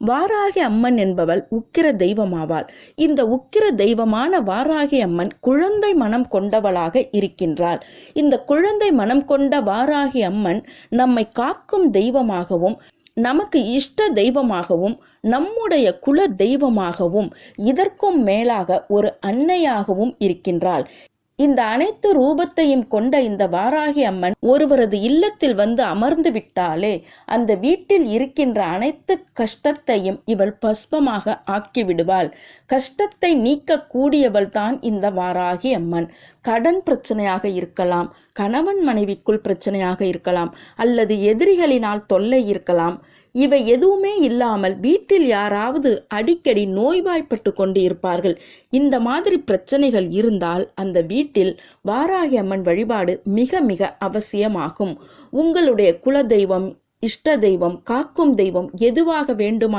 வாராகி அம்மன் என்பவள் உக்கிர தெய்வமாவாள். இந்த உக்கிர தெய்வமான வாராகி அம்மன் குழந்தை மனம் கொண்டவளாக இருக்கின்றாள். இந்த குழந்தை மனம் கொண்ட வாராகி அம்மன் நம்மை காக்கும் தெய்வமாகவும், நமக்கு இஷ்ட தெய்வமாகவும், நம்முடைய குல தெய்வமாகவும், இதற்கும் மேலாக ஒரு அன்னையாகவும் இருக்கின்றாள். இந்த அனைத்து ரூபத்தையும் கொண்ட இந்த வாராகி அம்மன் ஒருவரது இல்லத்தில் வந்து அமர்ந்து விட்டாலே அந்த வீட்டில் இருக்கின்ற அனைத்து கஷ்டத்தையும் இவள் பஸ்பமாக ஆக்கிவிடுவாள். கஷ்டத்தை நீக்க கூடியவள் தான் இந்த வாராகி அம்மன். கடன் பிரச்சனையாக இருக்கலாம், கணவன் மனைவிக்குள் பிரச்சனையாக இருக்கலாம், அல்லது எதிரிகளினால் தொல்லை இருக்கலாம். இவை எதுவுமே இல்லாமல் வீட்டில் யாராவது அடிக்கடி நோய்வாய்ப்பட்டு கொண்டு இருப்பார்கள். இந்த மாதிரி பிரச்சனைகள் இருந்தால் அந்த வீட்டில் வாராகி அம்மன் வழிபாடு மிக மிக அவசியமாகும். உங்களுடைய குல தெய்வம், இஷ்ட தெய்வம், காக்கும் தெய்வம் எதுவாக வேண்டுமா